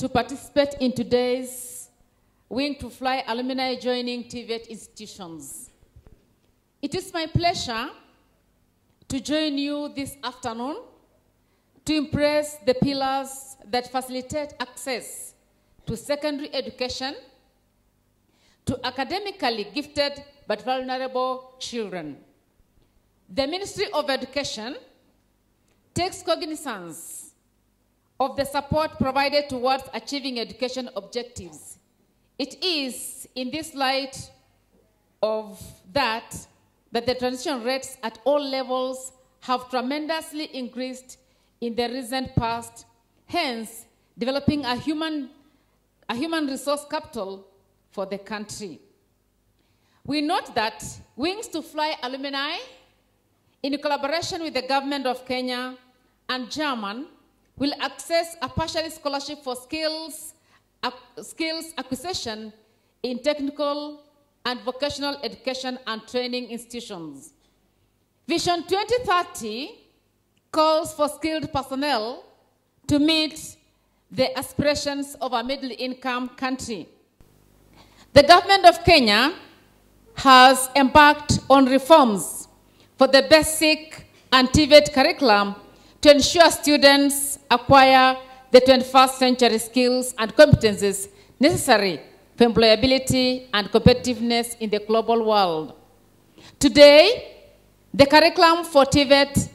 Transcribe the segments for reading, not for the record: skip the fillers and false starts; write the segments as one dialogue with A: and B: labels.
A: to participate in today's Wing to Fly alumni joining Tvet institutions. It is my pleasure to join you this afternoon to impress the pillars that facilitate access to secondary education to academically gifted but vulnerable children. The Ministry of Education takes cognizance of the support provided towards achieving education objectives. It is in this light of that the transition rates at all levels have tremendously increased in the recent past, hence developing a human resource capital for the country. We note that Wings to Fly alumni, in collaboration with the government of Kenya and German, will access a partial scholarship for skills acquisition in technical and vocational education and training institutions. Vision 2030 calls for skilled personnel to meet the aspirations of a middle-income country. The government of Kenya has embarked on reforms for the basic and Tvet curriculum to ensure students acquire the 21st century skills and competencies necessary for employability and competitiveness in the global world. Today, the curriculum for Tvet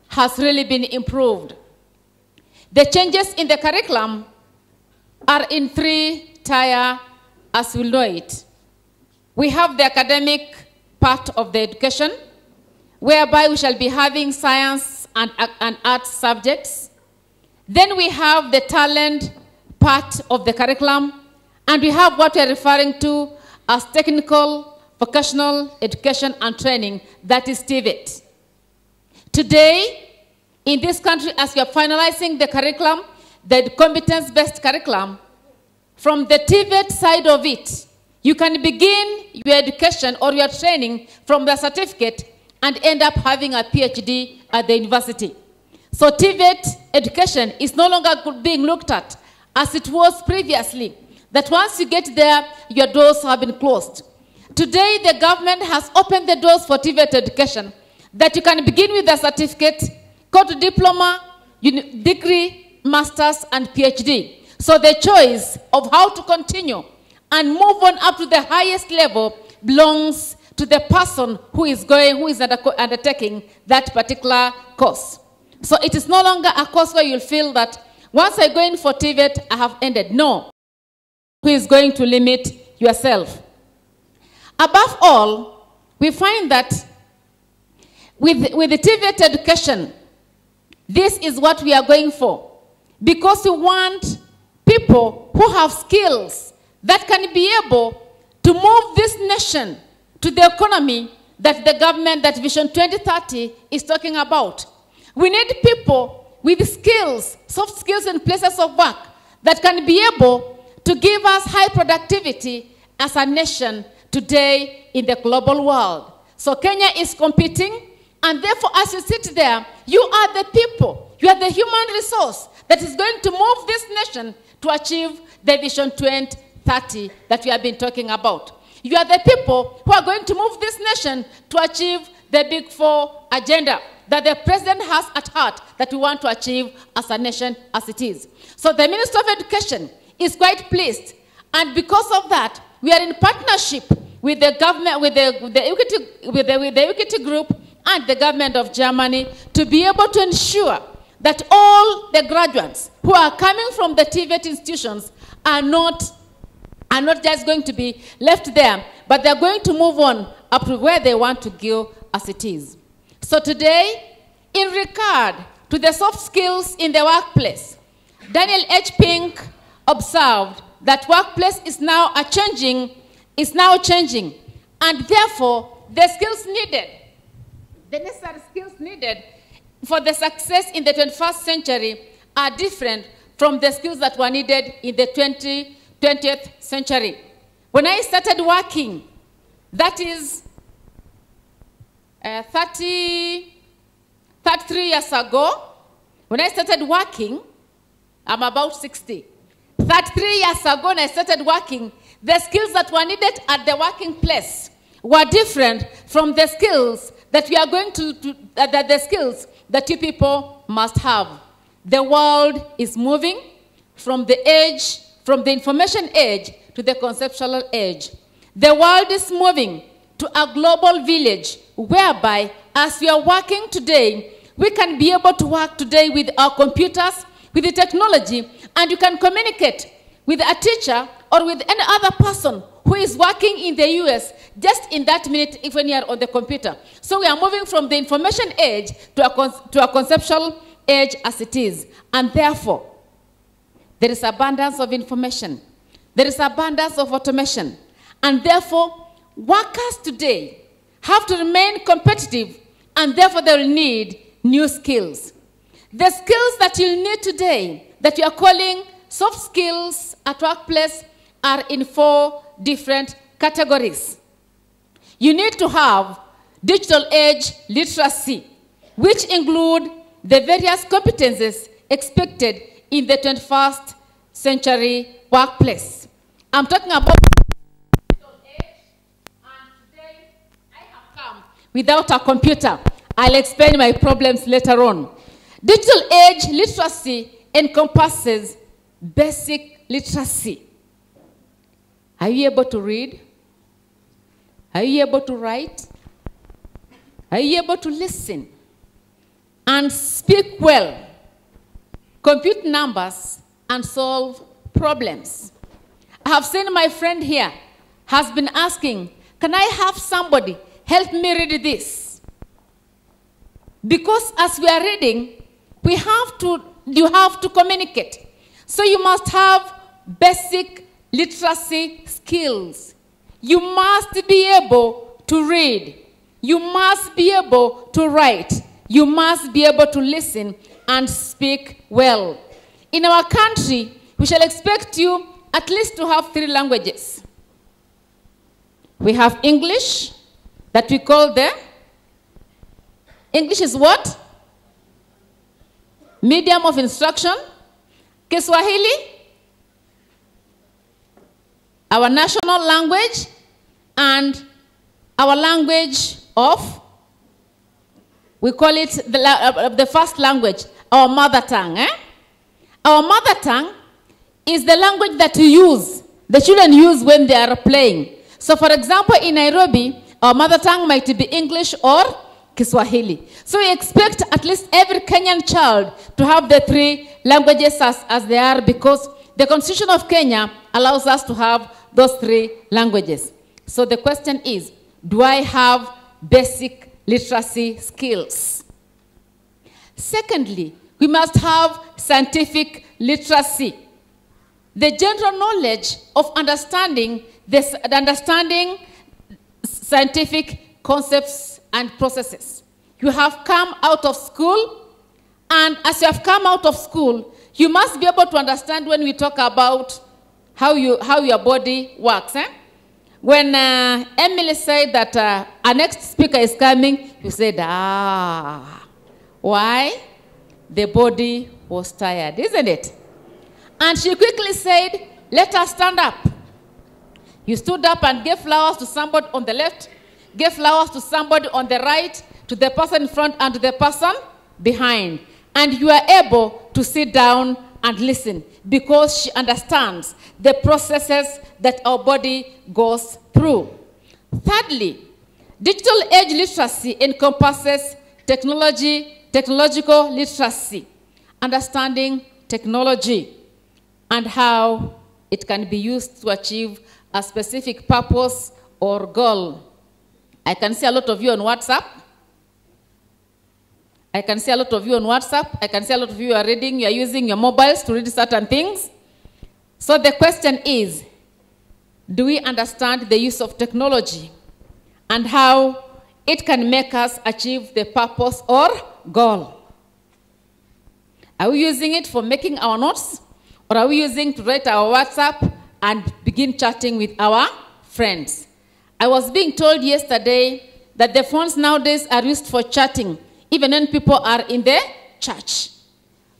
A: has really been improved. The changes in the curriculum are in 3 tiers, as we know it. We have the academic part of the education, whereby we shall be having science and arts subjects. Then we have the talent part of the curriculum, and we have what we are referring to as technical, vocational education and training, that is Tvet. Today, in this country, as we are finalizing the curriculum, the competence-based curriculum, from the Tvet side of it, you can begin your education or your training from the certificate and end up having a PhD at the university. So Tvet education is no longer being looked at as it was previously, that once you get there, your doors have been closed. Today, the government has opened the doors for Tvet education, that you can begin with a certificate, go to diploma, degree, master's, and PhD. So the choice of how to continue and move on up to the highest level belongs to the person who is undertaking that particular course. So it is no longer a course where you'll feel that once I go in for Tvet, I have ended. No. Who is going to limit yourself? Above all, we find that with the Tvet education, this is what we are going for. Because we want people who have skills that can be able to move this nation to the economy that the government, that Vision 2030 is talking about. We need people with skills, soft skills in places of work that can be able to give us high productivity as a nation today in the global world. So Kenya is competing, and therefore as you sit there, you are the people, you are the human resource that is going to move this nation to achieve the Vision 2030 that we have been talking about. You are the people who are going to move this nation to achieve the Big Four agenda that the president has at heart that we want to achieve as a nation as it is. So the Minister of Education is quite pleased, and because of that, we are in partnership with the government, with the Equity Group and the government of Germany to be able to ensure that all the graduates who are coming from the Tvet institutions are not just going to be left there, but they're going to move on up to where they want to go as it is. So today, in regard to the soft skills in the workplace, Daniel H. Pink observed that workplace is now changing, and therefore the skills needed, the necessary skills needed for the success in the 21st century are different from the skills that were needed in the 20th century. When I started working, that is 33 years ago, when I started working, I'm about 60. 33 years ago when I started working, the skills that were needed at the working place were different from the skills that we are going the skills that you people must have. The world is moving from the information age to the conceptual age. The world is moving to a global village whereby, as we are working today, we can be able to work today with our computers, with the technology, and you can communicate with a teacher or with any other person who is working in the US just in that minute if when you are on the computer. So we are moving from the information age to a conceptual age as it is. And therefore, there is abundance of information. There is abundance of automation. And therefore, workers today have to remain competitive, and therefore they will need new skills. The skills that you need today, that you are calling soft skills at workplace, are in 4 different categories. You need to have digital age literacy, which include the various competencies expected in the 21st century workplace. I'm talking about digital age, and today I have come without a computer. I'll explain my problems later on. Digital age literacy encompasses basic literacy. Are you able to read? Are you able to write? Are you able to listen and speak well, compute numbers, and solve problems? I have seen my friend here has been asking, can I have somebody help me read this? Because as we are reading, you have to communicate. So you must have basic literacy skills. You must be able to read. You must be able to write. You must be able to listen and speak well. In our country, we shall expect you at least to have 3 languages. We have English, that we call English is what? Medium of instruction. Kiswahili, our national language, and our language of, we call it the first language, our mother tongue. Our mother tongue is the language that the children use when they are playing. So for example, in Nairobi, our mother tongue might be English or Kiswahili. So we expect at least every Kenyan child to have the 3 languages as they are, because the Constitution of Kenya allows us to have those 3 languages. So the question is, do I have basic literacy skills? Secondly, we must have scientific literacy. The general knowledge of understanding scientific concepts and processes. You have come out of school, and as you have come out of school, you must be able to understand when we talk about how your body works. When Emily said that our next speaker is coming, you said, why? The body was tired, isn't it? And she quickly said, let us stand up. You stood up and gave flowers to somebody on the left, gave flowers to somebody on the right, to the person in front and to the person behind. And you are able to sit down and listen, because she understands the processes that our body goes through. Thirdly, digital age literacy encompasses technological literacy, understanding technology and how it can be used to achieve a specific purpose or goal. I can see a lot of you on WhatsApp. I can see a lot of you on WhatsApp. I can see a lot of you are reading, you are using your mobiles to read certain things. So the question is, do we understand the use of technology and how it can make us achieve the purpose or goal? Are we using it for making our notes, or are we using to write our WhatsApp and begin chatting with our friends? I was being told yesterday that the phones nowadays are used for chatting, even when people are in the church.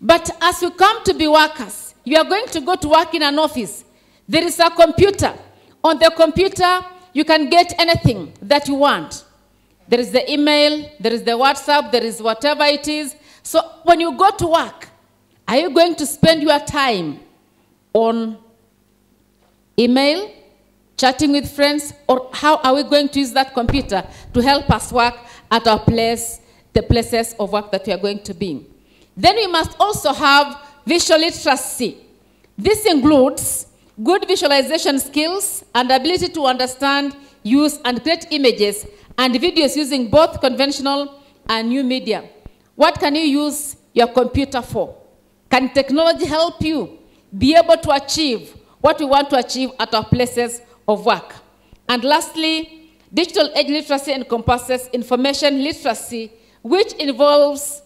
A: But as we come to be workers, you are going to go to work in an office. There is a computer. On the computer, you can get anything that you want. There is the email, there is the WhatsApp, there is whatever it is. So when you go to work, are you going to spend your time on email, chatting with friends, or how are we going to use that computer to help us work at our place, the places of work that we are going to be? Then we must also have visual literacy. This includes good visualization skills and ability to understand, use, and create images and videos using both conventional and new media. What can you use your computer for? Can technology help you be able to achieve what we want to achieve at our places of work? And lastly, digital age literacy encompasses information literacy, which involves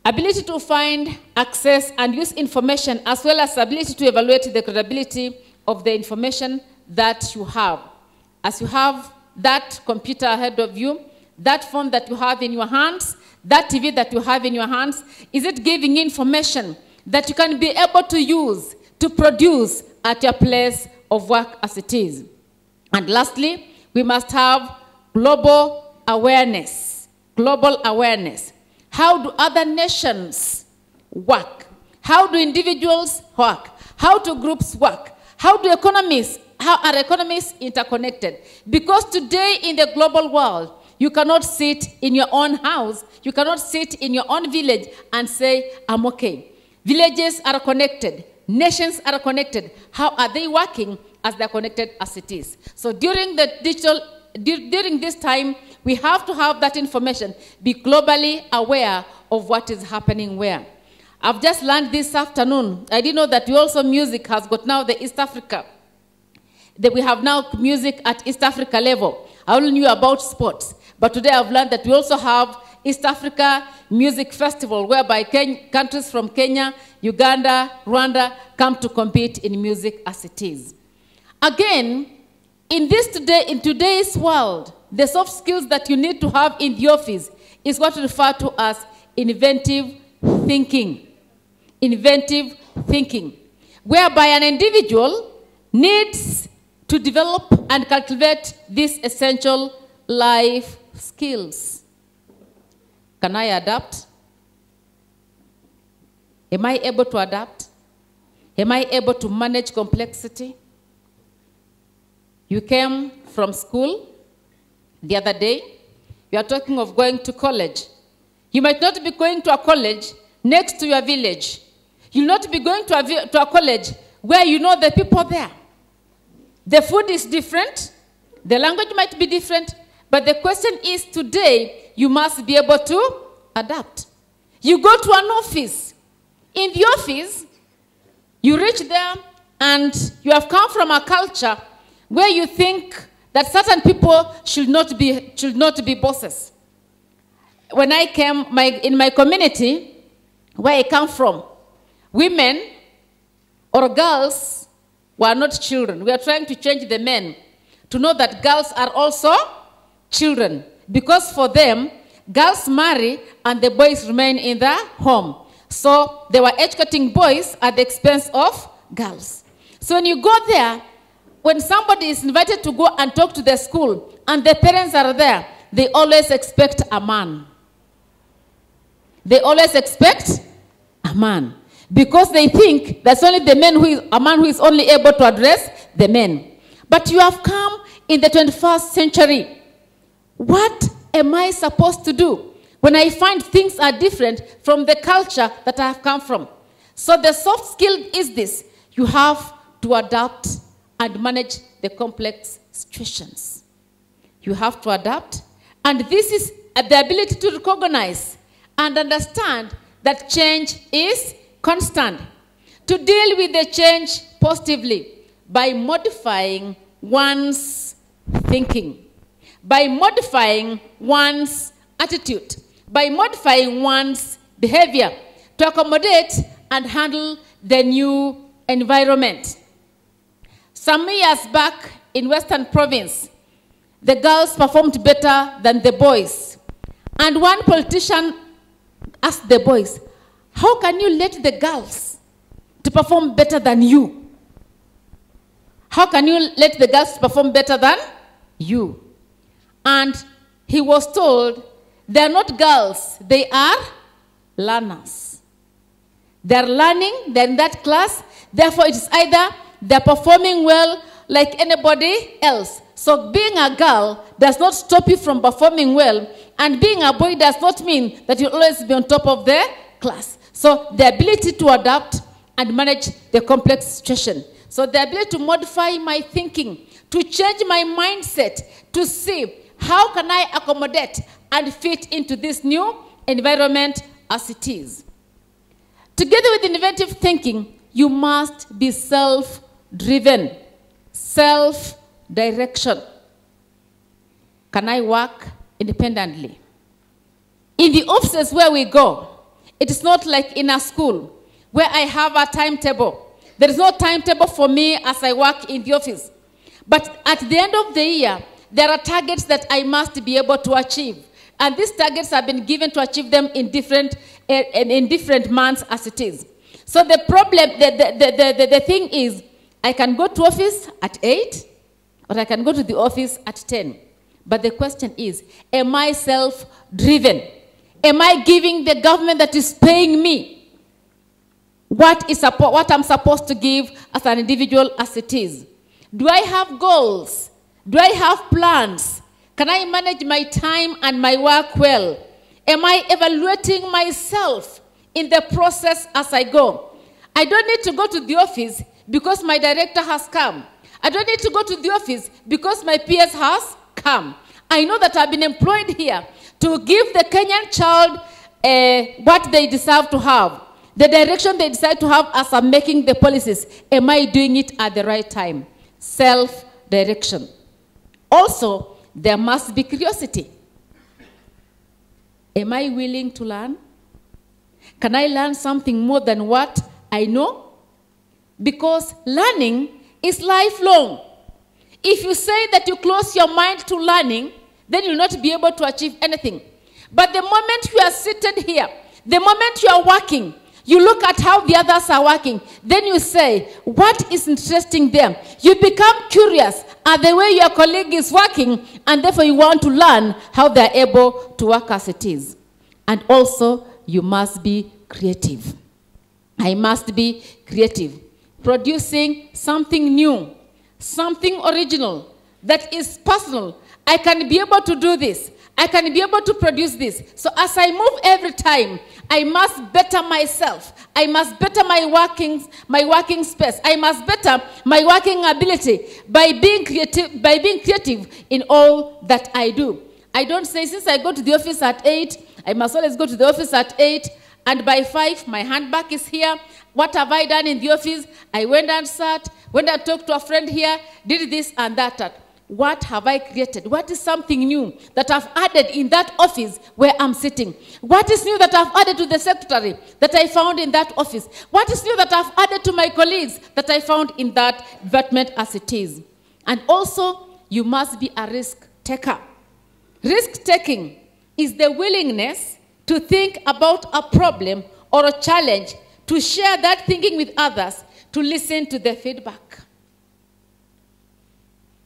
A: ability to find, access, and use information, as well as ability to evaluate the credibility of the information that you have. As you have that computer ahead of you, that phone that you have in your hands, that TV that you have in your hands, is it giving information that you can be able to use to produce at your place of work as it is? And lastly, we must have global awareness. Global awareness. How do other nations work? How do individuals work? How do groups work? How are economies interconnected? Because today in the global world, you cannot sit in your own house, you cannot sit in your own village and say, I'm okay. Villages are connected, nations are connected. How are they working as they're connected as it is? So during this time, we have to have that information, be globally aware of what is happening where. I've just learned this afternoon. I didn't know that music has got now the East Africa. That we have now music at East Africa level. I only knew about sports. But today I've learned that we also have East Africa Music Festival, whereby countries from Kenya, Uganda, Rwanda come to compete in music as it is. Again, in today's world, the soft skills that you need to have in the office is what we refer to as inventive thinking. Inventive thinking, whereby an individual needs to develop and cultivate these essential life skills. Can I adapt? Am I able to adapt? Am I able to manage complexity? You came from school the other day. You are talking of going to college. You might not be going to a college next to your village. You'll not be going to a college where you know the people there. The food is different. The language might be different. But the question is, today, you must be able to adapt. You go to an office. In the office, you reach there and you have come from a culture where you think that certain people should not be bosses. When I came, in my community, where I come from, women or girls were not children. We are trying to change the men to know that girls are also children. Because for them, girls marry and the boys remain in the home. So they were educating boys at the expense of girls. So when you go there, when somebody is invited to go and talk to the school and the parents are there, they always expect a man. They always expect a man. Because they think that's only a man who is only able to address the men. But you have come in the 21st century. What am I supposed to do when I find things are different from the culture that I have come from? So the soft skill is this. You have to adapt and manage the complex situations. You have to adapt. And this is the ability to recognize and understand that change is constant. To deal with the change positively by modifying one's thinking, by modifying one's attitude, by modifying one's behavior to accommodate and handle the new environment. Some years back in Western Province, the girls performed better than the boys. And one politician asked the boys, how can you let the girls to perform better than you? How can you let the girls perform better than you? And he was told, they are not girls, they are learners. They are learning, they're in that class, therefore it is either they're performing well like anybody else. So being a girl does not stop you from performing well, and being a boy does not mean that you'll always be on top of the class. So the ability to adapt and manage the complex situation. So the ability to modify my thinking, to change my mindset, to see how can I accommodate and fit into this new environment as it is. Together with innovative thinking, you must be self-driven, self-direction. Can I work independently? In the offices where we go, it is not like in a school where I have a timetable. There is no timetable for me as I work in the office. But at the end of the year, there are targets that I must be able to achieve. And these targets have been given to achieve them in different months as it is. So the problem, the thing is, I can go to office at 8, or I can go to the office at 10. But the question is, am I self-driven? Am I giving the government that is paying me what I'm supposed to give as an individual as it is? Do I have goals? Do I have plans? Can I manage my time and my work well? Am I evaluating myself in the process as I go? I don't need to go to the office because my director has come. I don't need to go to the office because my PS has come. I know that I've been employed here to give the Kenyan child what they deserve to have, the direction they decide to have as I'm making the policies. Am I doing it at the right time? Self-direction. Also, there must be curiosity. Am I willing to learn? Can I learn something more than what I know? Because learning is lifelong. If you say that you close your mind to learning, then you'll not be able to achieve anything. But the moment you are seated here, the moment you are working, you look at how the others are working, then you say, what is interesting them? You become curious at the way your colleague is working, and therefore you want to learn how they're able to work as it is. And also, you must be creative. I must be creative. Producing something new, something original, that is personal. I can be able to do this. I can be able to produce this. So as I move every time, I must better myself. I must better my working space. I must better my working ability by being creative in all that I do. I don't say, since I go to the office at 8, I must always go to the office at 8, and by 5, my handbag is here. What have I done in the office? I went and sat, went and talked to a friend here, did this and that. What have I created? What is something new that I've added in that office where I'm sitting? What is new that I've added to the secretary that I found in that office? What is new that I've added to my colleagues that I found in that department as it is? And also, you must be a risk taker. Risk taking is the willingness to think about a problem or a challenge, to share that thinking with others, to listen to the feedback.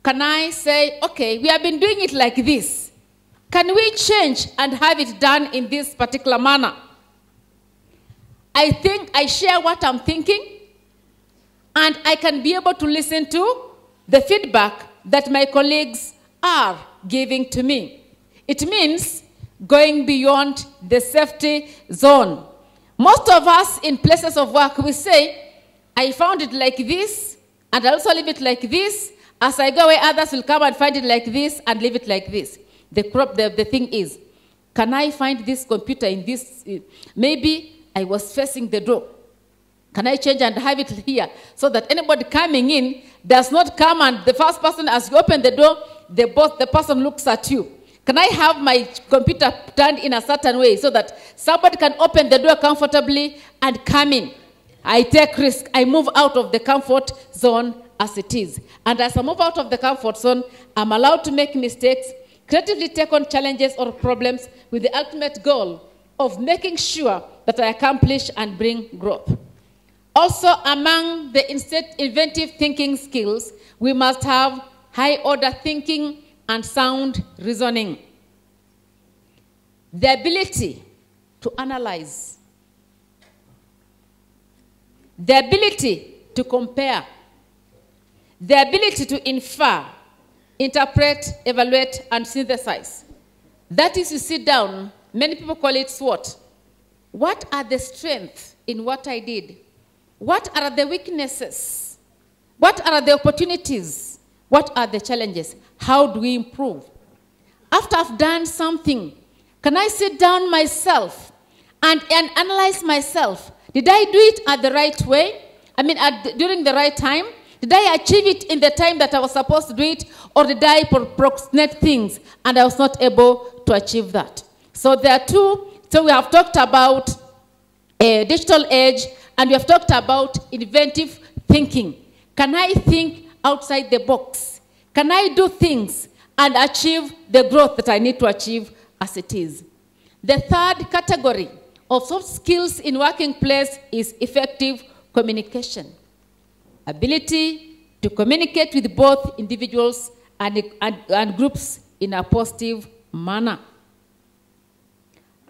A: Can I say, okay, we have been doing it like this. Can we change and have it done in this particular manner? I think I share what I'm thinking, and I can be able to listen to the feedback that my colleagues are giving to me. It means going beyond the safety zone. Most of us in places of work, we say, I found it like this, and I also leave it like this. As I go away, others will come and find it like this and leave it like this. The thing is, can I find this computer in this? Maybe I was facing the door. Can I change and have it here so that anybody coming in does not come and the first person, as you open the door, the person looks at you? Can I have my computer turned in a certain way so that somebody can open the door comfortably and come in? I take risk. I move out of the comfort zone as it is. And as I move out of the comfort zone, I'm allowed to make mistakes, creatively take on challenges or problems with the ultimate goal of making sure that I accomplish and bring growth. Also, among the inventive thinking skills, we must have high-order thinking and sound reasoning. The ability to analyze. The ability to compare. The ability to infer, interpret, evaluate, and synthesize. That is, you sit down, many people call it SWOT. What are the strengths in what I did? What are the weaknesses? What are the opportunities? What are the challenges? How do we improve? After I've done something, can I sit down myself and analyze myself? Did I do it at the right way? I mean, during the right time? Did I achieve it in the time that I was supposed to do it? Or did I procrastinate things and I was not able to achieve that? So there are two. So we have talked about a digital age and we have talked about inventive thinking. Can I think outside the box? Can I do things and achieve the growth that I need to achieve as it is? The third category of soft skills in working place is effective communication. Ability to communicate with both individuals and groups in a positive manner.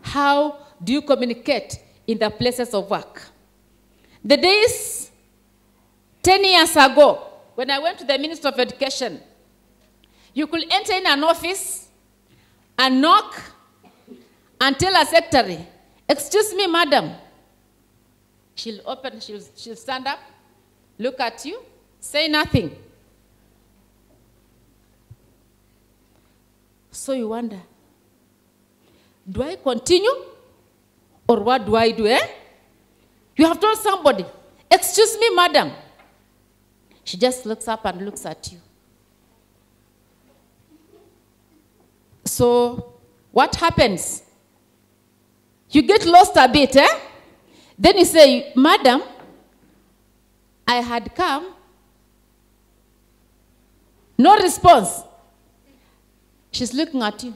A: How do you communicate in the places of work? The days 10 years ago, when I went to the Ministry of Education, you could enter in an office and knock and tell a secretary, "Excuse me, madam." She'll open, she'll stand up, look at you, say nothing. So you wonder, do I continue? Or what do I do, eh? You have told somebody, "Excuse me, madam." She just looks up and looks at you. So what happens? You get lost a bit, eh? Then you say, "Madam, I had come." No response. She's looking at you.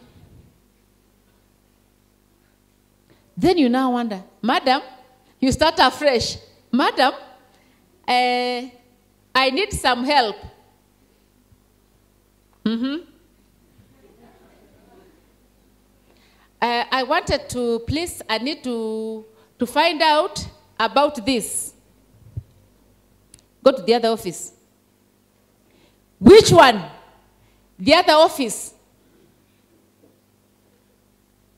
A: Then you now wonder, "Madam," you start afresh. "Madam, I need some help." I wanted to, please, I need to find out about this. Go to the other office. Which one? The other office.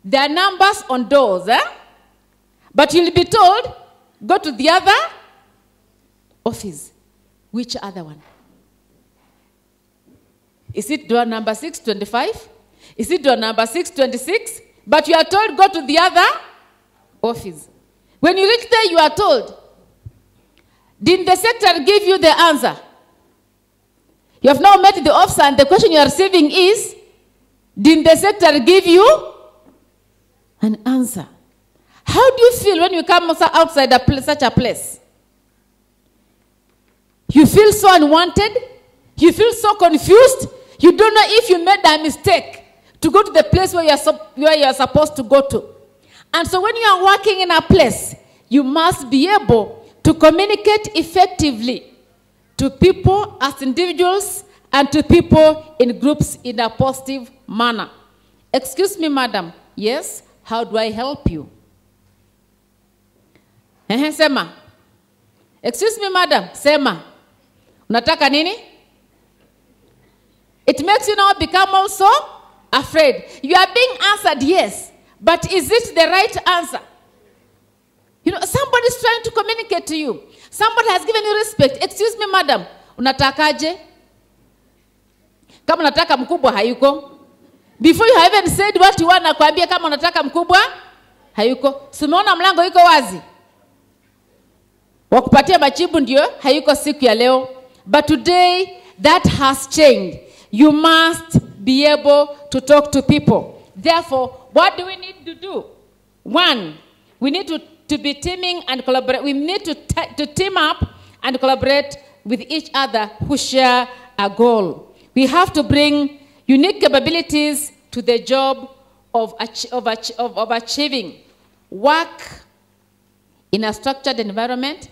A: There are numbers on doors, eh? But you'll be told, go to the other office. Which other one? Is it door number 625? Is it door number 626? But you are told, go to the other office. When you reach there, you are told, didn't the secretary give you the answer? You have now met the officer and the question you are receiving is, didn't the secretary give you an answer? How do you feel when you come outside such a place? You feel so unwanted. You feel so confused. You don't know if you made a mistake to go to the place where you are supposed to go to. And so when you are working in a place, you must be able to communicate effectively to people as individuals and to people in groups in a positive manner. "Excuse me, madam." "Yes, how do I help you?" Sema. "Excuse me, madam." Sema. "Unataka nini?" It makes you now become also afraid. You are being answered yes, but is it the right answer? You know, somebody is trying to communicate to you. Somebody has given you respect. "Excuse me, madam, unatakaje?" Kama unataka mkubwa hayuko. Before you have even said what you want, nakwambia kama unataka mkubwa hayuko. Simeona mlango iko wazi. Wakupatia majibu ndio hayuko siku ya leo. But today that has changed. You must be able to talk to people. Therefore, what do we need to do? One, we need to be teaming and collaborate. We need to team up and collaborate with each other who share a goal. We have to bring unique capabilities to the job of achieving work in a structured environment,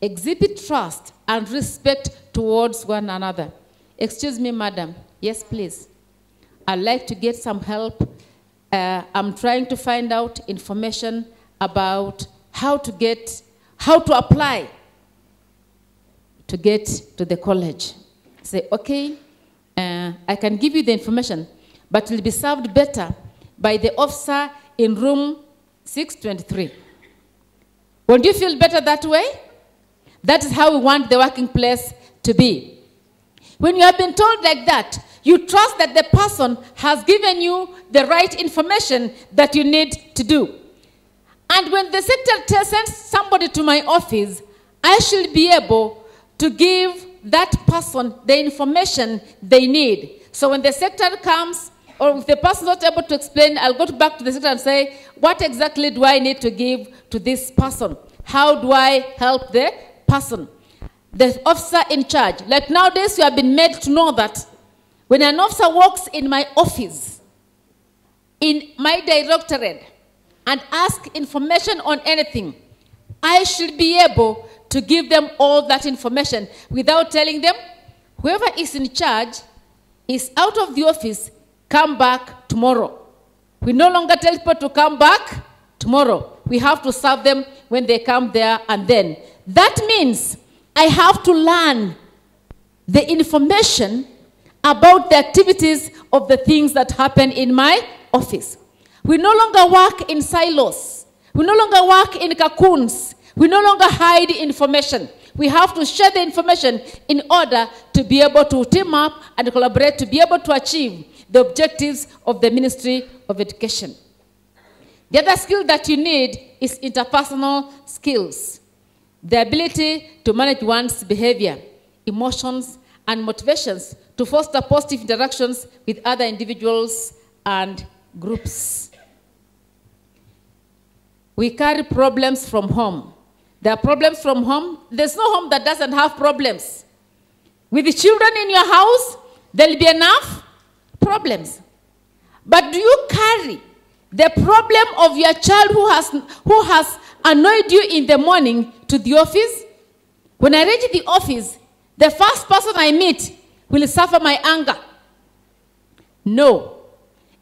A: Exhibit trust and respect towards one another. Excuse me, madam. Yes, please. I'd like to get some help. I'm trying to find out information about how to apply to get to the college. Say, okay, I can give you the information, but it will be served better by the officer in room 623. Won't you feel better that way? That is how we want the working place to be. When you have been told like that, you trust that the person has given you the right information that you need to do. And when the secretary sends somebody to my office, I should be able to give that person the information they need. So when the secretary comes, or if the person is not able to explain, I'll go back to the secretary and say, what exactly do I need to give to this person? How do I help the person? The officer in charge. Like nowadays, you have been made to know that when an officer walks in my office, in my directorate, and asks information on anything, I should be able to give them all that information without telling them, whoever is in charge is out of the office, come back tomorrow. We no longer tell people to come back tomorrow. We have to serve them when they come there and then. That means I have to learn the information about the activities of the things that happen in my office. We no longer work in silos. We no longer work in cocoons. We no longer hide information. We have to share the information in order to be able to team up and collaborate to be able to achieve the objectives of the Ministry of Education. The other skill that you need is interpersonal skills. The ability to manage one's behavior, emotions, and motivations to foster positive interactions with other individuals and groups. We carry problems from home. There are problems from home. There's no home that doesn't have problems. With the children in your house, there'll be enough problems. But do you carry the problem of your child who has annoyed you in the morning to the office? When I reach the office, the first person I meet will suffer my anger. No.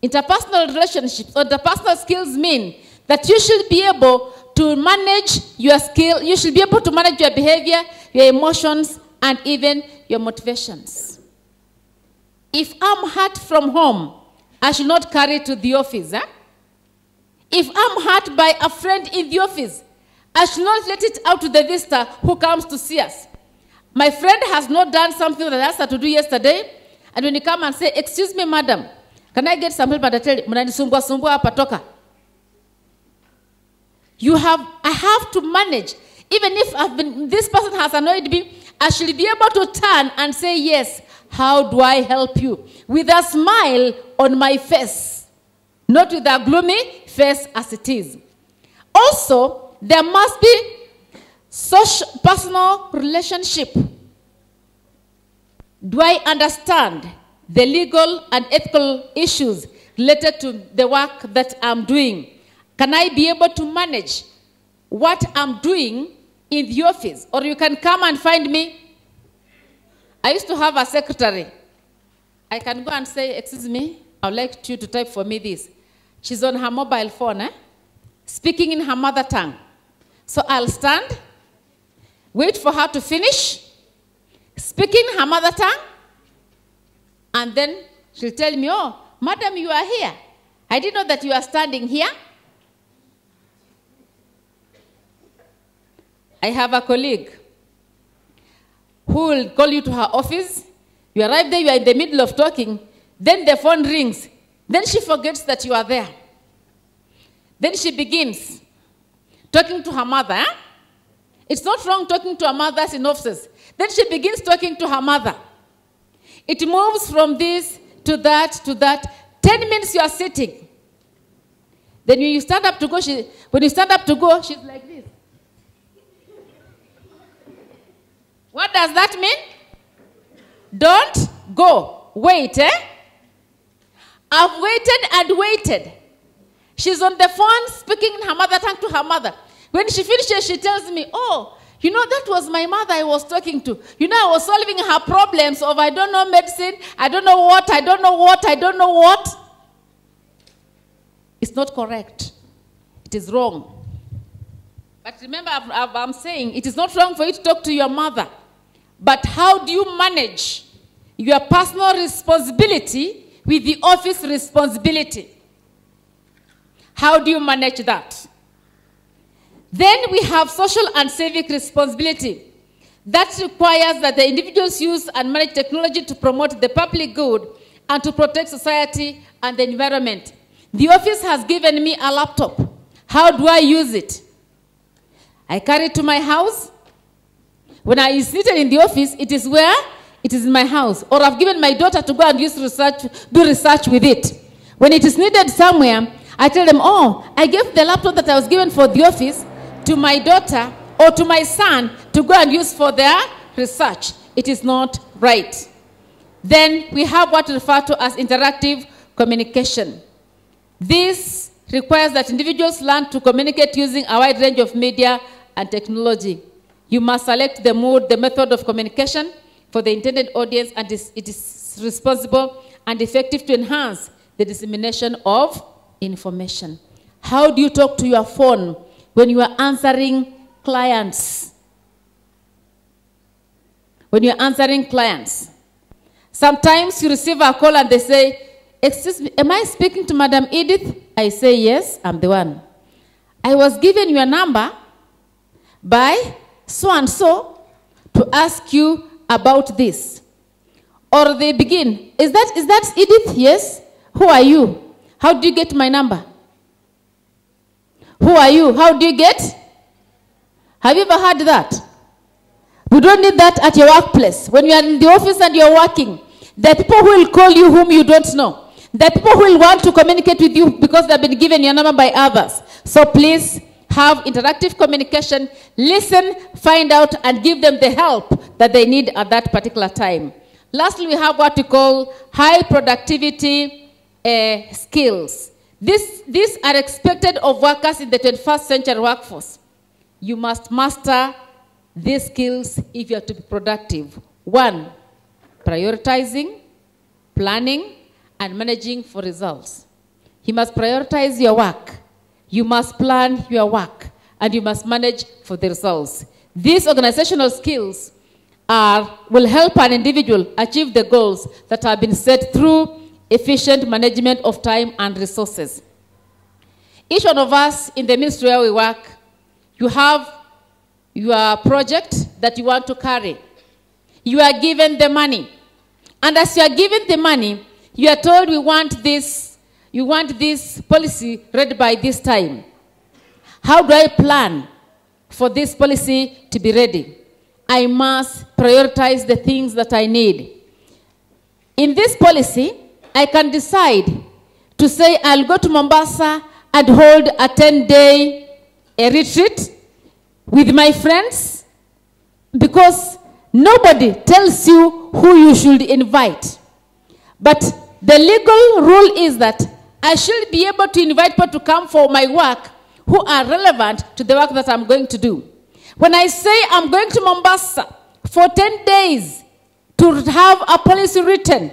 A: Interpersonal relationships or interpersonal skills mean that you should be able to manage your skill, you should be able to manage your behavior, your emotions, and even your motivations. If I'm hurt from home, I should not carry it to the office. If I'm hurt by a friend in the office, I should not let it out to the visitor who comes to see us. My friend has not done something that I asked her to do yesterday, and when you come and say, excuse me, madam, can I get some help? And I tell you, I have to manage. Even if this person has annoyed me, I should be able to turn and say, yes, how do I help you? With a smile on my face, not with a gloomy face as it is. Also, there must be personal relationship. Do I understand the legal and ethical issues related to the work that I'm doing? Can I be able to manage what I'm doing in the office? Or you can come and find me. I used to have a secretary. I can go and say, excuse me, I would like you to type for me this. She's on her mobile phone, speaking in her mother tongue. So I'll stand, wait for her to finish, speaking her mother tongue, and then she'll tell me, oh, madam, you are here. I didn't know that you are standing here. I have a colleague who will call you to her office. You arrive there, you are in the middle of talking, then the phone rings. Then she forgets that you are there. Then she begins talking to her mother. It's not wrong talking to her mothers in offices. Then she begins talking to her mother. It moves from this to that to that. 10 minutes you are sitting. Then when you stand up to go, she's like this. What does that mean? Don't go. Wait, I've waited and waited. She's on the phone speaking in her mother tongue to her mother. When she finishes, she tells me, oh, You know, that was my mother I was talking to. You know, I was solving her problems of I don't know medicine, I don't know what, I don't know what, I don't know what. It's not correct. It is wrong. But remember, I'm saying it is not wrong for you to talk to your mother. But how do you manage your personal responsibility with the office responsibility? How do you manage that? Then we have social and civic responsibility. That requires that the individuals use and manage technology to promote the public good and to protect society and the environment. The office has given me a laptop. How do I use it? I carry it to my house. When I is seated in the office, it is where? It is in my house. Or I've given my daughter to go and do research with it. When it is needed somewhere, I tell them, oh, I gave the laptop that I was given for the office to my daughter or to my son to go and use for their research. It is not right. Then we have what we refer to as interactive communication. This requires that individuals learn to communicate using a wide range of media and technology. You must select the mood, the method of communication for the intended audience, and it is responsible and effective to enhance the dissemination of information. How do you talk to your phone when you are answering clients? When you are answering clients. Sometimes you receive a call and they say, excuse me, am I speaking to Madam Edith? I say, yes, I'm the one. I was given your number by so-and-so to ask you about this. Or they begin, is that Edith? Yes. Who are you? How do you get my number? Who are you? How do you get? Have you ever heard that? We don't need that at your workplace. When you are in the office and you're working, there are people who will call you whom you don't know. There are people who will want to communicate with you because they've been given your number by others. So please have interactive communication, listen, find out, and give them the help that they need at that particular time. Lastly, we have what we call high productivity skills. These are expected of workers in the 21st century workforce. You must master these skills if you are to be productive. 1, prioritizing, planning, and managing for results. You must prioritize your work. You must plan your work. And you must manage for the results. These organizational skills will help an individual achieve the goals that have been set through efficient management of time and resources. Each one of us in the ministry where we work, you have your project that you want to carry. You are given the money. And as you are given the money, you are told you want this policy ready by this time. How do I plan for this policy to be ready? I must prioritize the things that I need. In this policy, I can decide to say I'll go to Mombasa and hold a 10-day retreat with my friends, because nobody tells you who you should invite. But the legal rule is that I should be able to invite people to come for my work who are relevant to the work that I'm going to do. When I say I'm going to Mombasa for 10 days to have a policy written,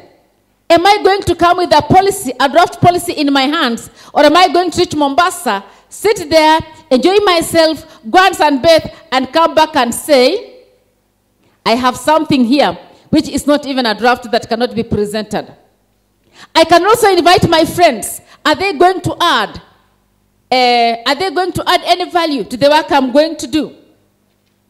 A: am I going to come with a draft policy in my hands? Or am I going to reach Mombasa, sit there, enjoy myself, go and sunbathe, and come back and say, I have something here which is not even a draft that cannot be presented. I can also invite my friends. Are they going to add any value to the work I'm going to do?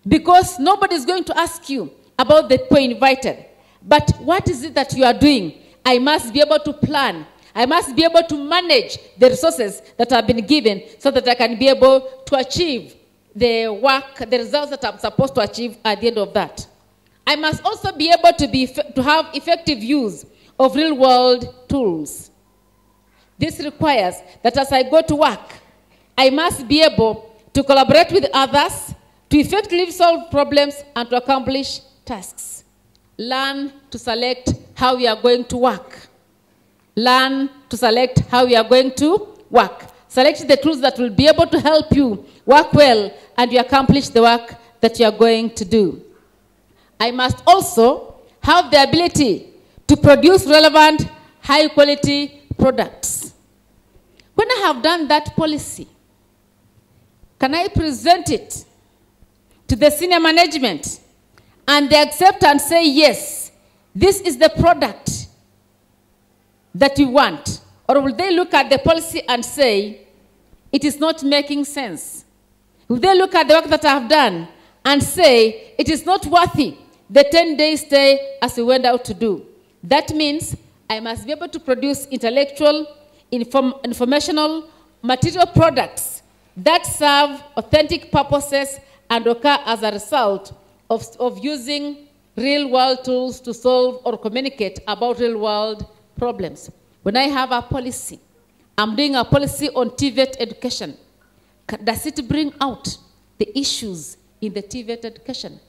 A: Because nobody is going to ask you about the people invited. But what is it that you are doing? I must be able to plan. I must be able to manage the resources that have been given so that I can be able to achieve the work, the results that I'm supposed to achieve at the end of that. I must also be able to have effective use of real-world tools. This requires that as I go to work, I must be able to collaborate with others, to effectively solve problems, and to accomplish tasks. Learn to select how we are going to work. Learn to select how we are going to work. Select the tools that will be able to help you work well and you accomplish the work that you are going to do. I must also have the ability to produce relevant, high-quality products. When I have done that policy, can I present it to the senior management and they accept and say, yes, this is the product that you want? Or will they look at the policy and say, it is not making sense? Will they look at the work that I have done and say, it is not worthy the 10-day stay as we went out to do? That means I must be able to produce intellectual, informational, material products that serve authentic purposes and occur as a result of using real-world tools to solve or communicate about real-world problems. When I have a policy, I'm doing a policy on Tvet education. Does it bring out the issues in the Tvet education?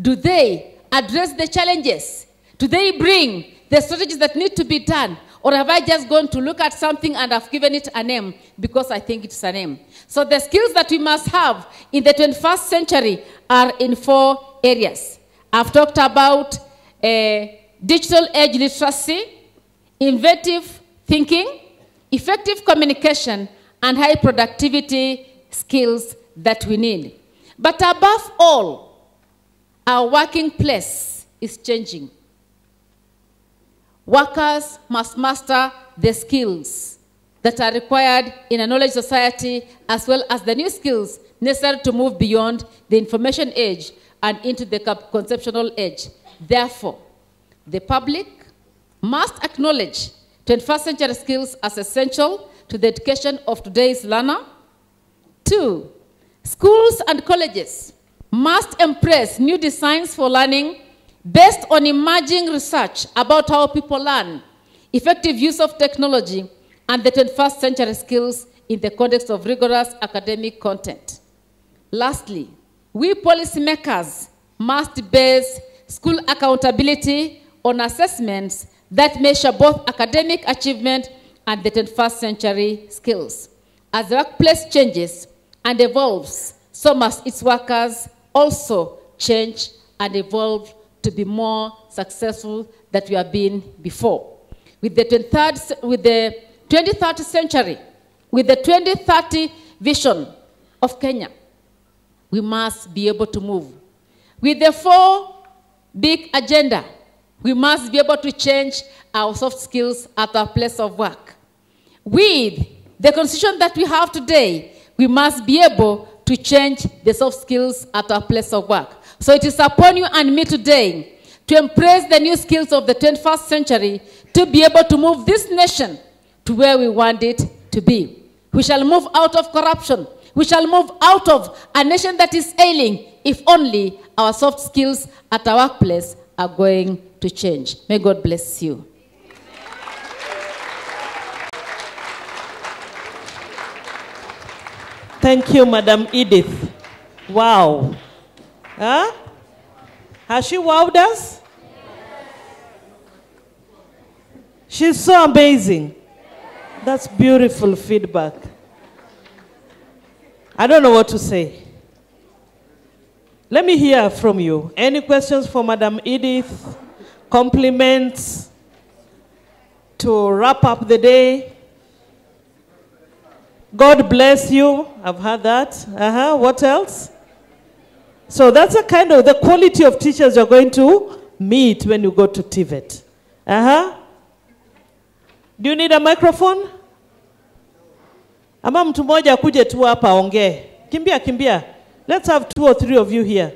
A: Do they address the challenges? Do they bring the strategies that need to be done? Or have I just gone to look at something and I've given it a name because I think it's a name? So the skills that we must have in the 21st century are in 4 areas. I've talked about digital age literacy, innovative thinking, effective communication, and high productivity skills that we need. But above all, our working place is changing. Workers must master the skills that are required in a knowledge society, as well as the new skills necessary to move beyond the information age and into the conceptual age. Therefore, the public must acknowledge 21st century skills as essential to the education of today's learner. 2, schools and colleges must embrace new designs for learning based on emerging research about how people learn, effective use of technology, and the 21st century skills in the context of rigorous academic content. Lastly, we policymakers must base school accountability on assessments that measure both academic achievement and the 21st century skills. As the workplace changes and evolves, so must its workers also change and evolve to be more successful than we have been before. With the 2030 century, with the 2030 vision of Kenya, we must be able to move. With the 4 big agenda, we must be able to change our soft skills at our place of work. With the constitution that we have today, we must be able to change the soft skills at our place of work. So it is upon you and me today to embrace the new skills of the 21st century to be able to move this nation to where we want it to be. We shall move out of corruption. We shall move out of a nation that is ailing if only our soft skills at our workplace are going to change. May God bless you.
B: Thank you, Madam Edith. Wow. Huh? Has she wowed us? She's so amazing. That's beautiful feedback. I don't know what to say. Let me hear from you. Any questions for Madam Edith? Compliments to wrap up the day? God bless you. I've heard that. What else? So that's a kind of the quality of teachers you're going to meet when you go to Tvet. Do you need a microphone? Ama mtu mmoja akuje tu hapa ongee. Kimbia. Let's have 2 or 3 of you here.